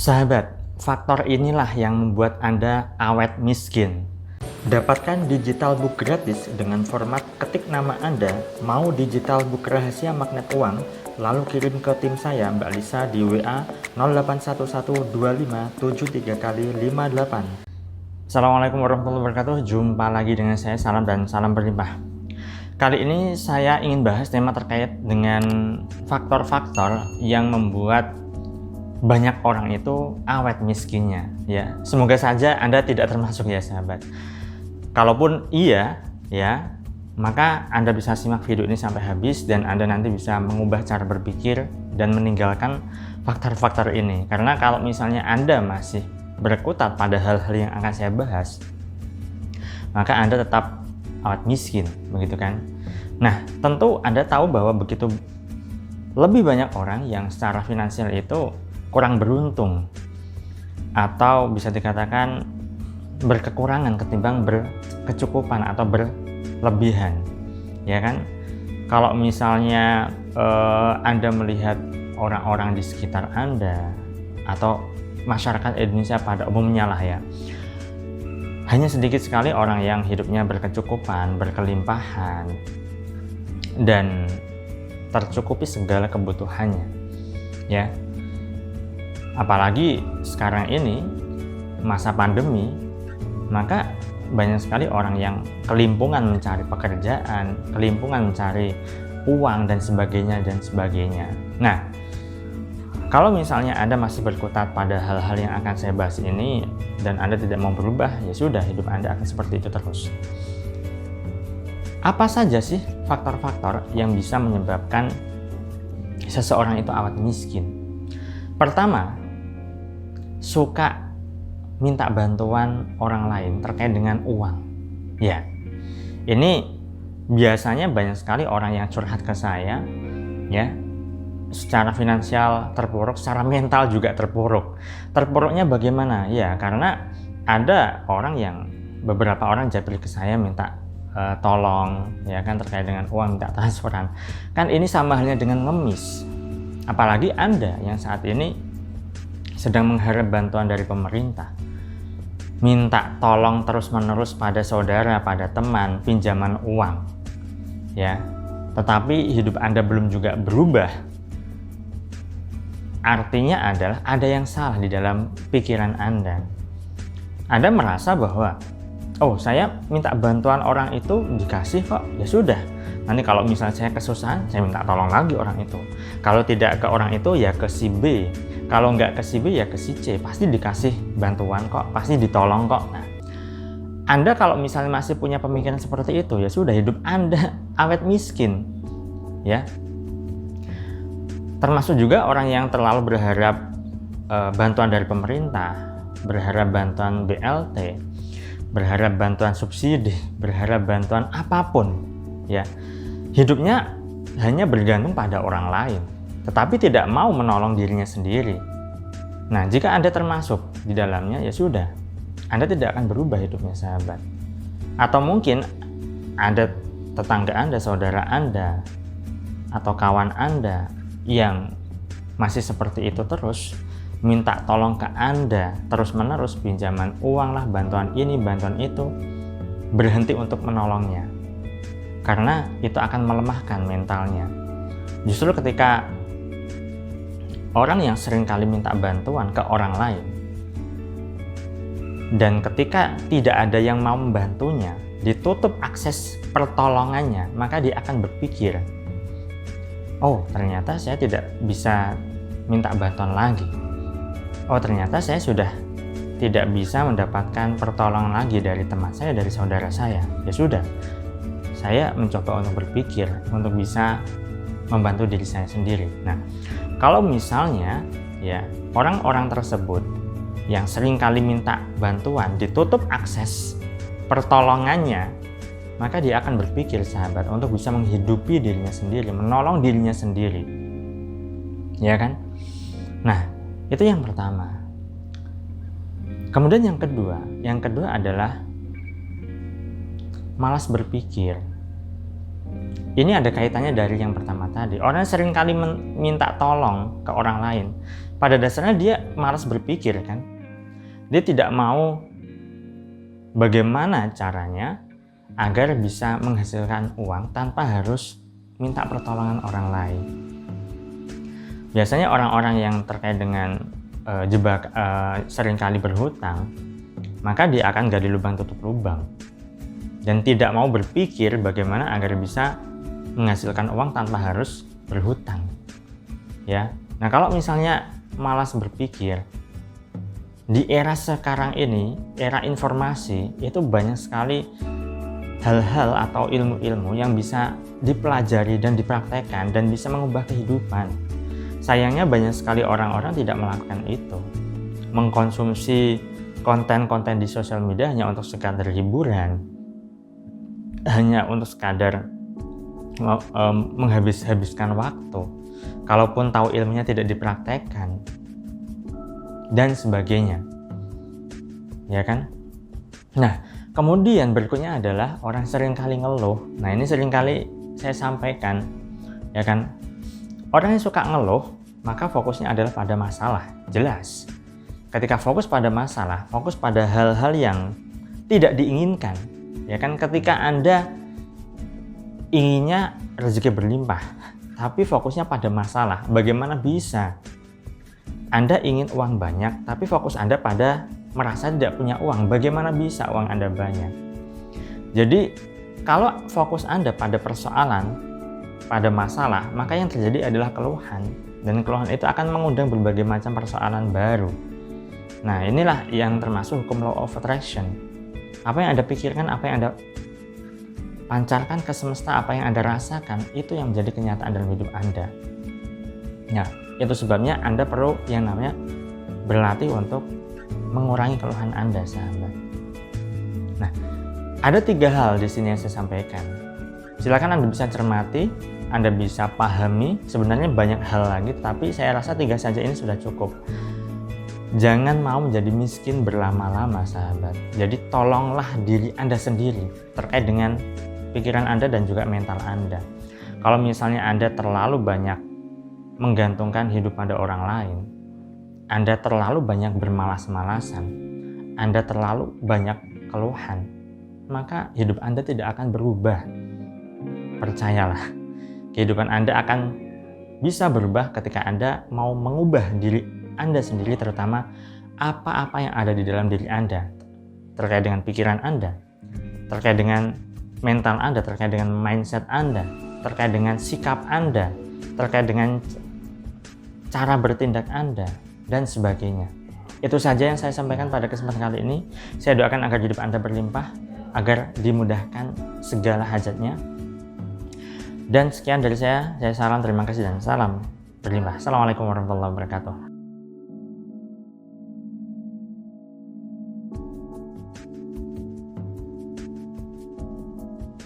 Sahabat, faktor inilah yang membuat Anda awet miskin. Dapatkan digital book gratis dengan format ketik nama Anda, mau digital book rahasia magnet uang, lalu kirim ke tim saya Mbak Lisa di WA 08112573x58. Assalamualaikum warahmatullahi wabarakatuh. Jumpa lagi dengan saya, salam dan salam berlimpah. Kali ini saya ingin bahas tema terkait dengan faktor-faktor yang membuat banyak orang itu awet miskinnya, ya. Semoga saja Anda tidak termasuk ya, sahabat. Kalaupun iya, ya, maka Anda bisa simak video ini sampai habis dan Anda nanti bisa mengubah cara berpikir dan meninggalkan faktor-faktor ini. Karena kalau misalnya Anda masih berkutat pada hal-hal yang akan saya bahas, maka Anda tetap awet miskin, begitu kan? Nah, tentu Anda tahu bahwa begitu lebih banyak orang yang secara finansial itu kurang beruntung atau bisa dikatakan berkekurangan ketimbang berkecukupan atau berlebihan, ya kan? Kalau misalnya Anda melihat orang-orang di sekitar Anda atau masyarakat Indonesia pada umumnya lah ya, hanya sedikit sekali orang yang hidupnya berkecukupan, berkelimpahan, dan tercukupi segala kebutuhannya, ya. Apalagi sekarang ini masa pandemi, maka banyak sekali orang yang kelimpungan mencari pekerjaan, kelimpungan mencari uang dan sebagainya dan sebagainya. Nah, kalau misalnya Anda masih berkutat pada hal-hal yang akan saya bahas ini dan Anda tidak mau berubah, ya sudah, hidup Anda akan seperti itu terus. Apa saja sih faktor-faktor yang bisa menyebabkan seseorang itu awet miskin? Pertama, suka minta bantuan orang lain terkait dengan uang. Ya, ini biasanya banyak sekali orang yang curhat ke saya, ya, secara finansial terpuruk, secara mental juga terpuruk. Terpuruknya bagaimana? Ya, karena ada orang yang, beberapa orang japri ke saya minta tolong, ya kan, terkait dengan uang, minta transferan. Kan ini sama halnya dengan ngemis. Apalagi Anda yang saat ini sedang mengharap bantuan dari pemerintah, minta tolong terus-menerus pada saudara, pada teman, pinjaman uang, ya. Tetapi hidup Anda belum juga berubah. Artinya adalah ada yang salah di dalam pikiran Anda. Anda merasa bahwa, oh, saya minta bantuan orang itu dikasih kok, ya sudah. Nanti kalau misalnya saya kesusahan, saya minta tolong lagi orang itu. Kalau tidak ke orang itu, ya ke si B. Kalau nggak ke si B, ya ke si C. Pasti dikasih bantuan kok, pasti ditolong kok. Nah, Anda kalau misalnya masih punya pemikiran seperti itu, ya sudah, hidup Anda awet miskin, ya. Termasuk juga orang yang terlalu berharap bantuan dari pemerintah, berharap bantuan BLT, berharap bantuan subsidi, berharap bantuan apapun, ya. Hidupnya hanya bergantung pada orang lain, tetapi tidak mau menolong dirinya sendiri. Nah, jika Anda termasuk di dalamnya, ya sudah, Anda tidak akan berubah hidupnya, sahabat. Atau mungkin ada tetangga Anda, saudara Anda, atau kawan Anda yang masih seperti itu terus, minta tolong ke Anda terus-menerus, pinjaman uang lah, bantuan ini, bantuan itu, berhenti untuk menolongnya. Karena itu akan melemahkan mentalnya. Justru ketika orang yang sering kali minta bantuan ke orang lain, dan ketika tidak ada yang mau membantunya, ditutup akses pertolongannya, maka dia akan berpikir, oh, ternyata saya tidak bisa minta bantuan lagi. Oh, ternyata saya sudah tidak bisa mendapatkan pertolongan lagi dari teman saya, dari saudara saya. Ya sudah, saya mencoba untuk berpikir untuk bisa membantu diri saya sendiri. Nah, kalau misalnya ya orang-orang tersebut yang sering kali minta bantuan ditutup akses pertolongannya, maka dia akan berpikir, sahabat, untuk bisa menghidupi dirinya sendiri, menolong dirinya sendiri, ya kan? Nah, itu yang pertama. Kemudian yang kedua adalah malas berpikir. Ini ada kaitannya dari yang pertama pertama tadi, orang sering kali minta tolong ke orang lain. Pada dasarnya dia malas berpikir kan. Dia tidak mau bagaimana caranya agar bisa menghasilkan uang tanpa harus minta pertolongan orang lain. Biasanya orang-orang yang terkait dengan seringkali berhutang, maka dia akan gali lubang tutup lubang dan tidak mau berpikir bagaimana agar bisa menghasilkan uang tanpa harus berhutang. Ya. Nah, kalau misalnya malas berpikir, di era sekarang ini, era informasi, itu banyak sekali hal-hal atau ilmu-ilmu yang bisa dipelajari dan dipraktekkan dan bisa mengubah kehidupan. Sayangnya banyak sekali orang-orang tidak melakukan itu. Mengkonsumsi konten-konten di sosial media hanya untuk sekadar hiburan, hanya untuk sekadar menghabiskan waktu. Kalaupun tahu ilmunya tidak dipraktekkan dan sebagainya, ya kan? Nah, kemudian berikutnya adalah orang seringkali ngeluh. Nah, ini seringkali saya sampaikan, ya kan? Orang yang suka ngeluh, maka fokusnya adalah pada masalah. Jelas. Ketika fokus pada masalah, fokus pada hal-hal yang tidak diinginkan, ya kan? Ketika Anda inginnya rezeki berlimpah, tapi fokusnya pada masalah, bagaimana bisa Anda ingin uang banyak, tapi fokus Anda pada merasa tidak punya uang, bagaimana bisa uang Anda banyak? Jadi, kalau fokus Anda pada persoalan, pada masalah, maka yang terjadi adalah keluhan. Dan keluhan itu akan mengundang berbagai macam persoalan baru. Nah, inilah yang termasuk hukum law of attraction. Apa yang Anda pikirkan, apa yang Anda pancarkan ke semesta, apa yang Anda rasakan, itu yang menjadi kenyataan dalam hidup Anda. Nah, itu sebabnya Anda perlu yang namanya berlatih untuk mengurangi keluhan Anda, sahabat. Nah, ada 3 hal di sini yang saya sampaikan. Silakan Anda bisa cermati, Anda bisa pahami. Sebenarnya banyak hal lagi, tapi saya rasa 3 saja ini sudah cukup. Jangan mau menjadi miskin berlama-lama, sahabat. Jadi tolonglah diri Anda sendiri terkait dengan pikiran Anda dan juga mental Anda. Kalau misalnya Anda terlalu banyak menggantungkan hidup pada orang lain, Anda terlalu banyak bermalas-malasan, Anda terlalu banyak keluhan, maka hidup Anda tidak akan berubah. Percayalah, kehidupan Anda akan bisa berubah ketika Anda mau mengubah diri Anda sendiri, terutama apa-apa yang ada di dalam diri Anda, terkait dengan pikiran Anda, terkait dengan mental Anda, terkait dengan mindset Anda, terkait dengan sikap Anda, terkait dengan cara bertindak Anda, dan sebagainya. Itu saja yang saya sampaikan pada kesempatan kali ini. Saya doakan agar hidup Anda berlimpah, agar dimudahkan segala hajatnya. Dan sekian dari saya salam, terima kasih, dan salam berlimpah. Assalamualaikum warahmatullahi wabarakatuh.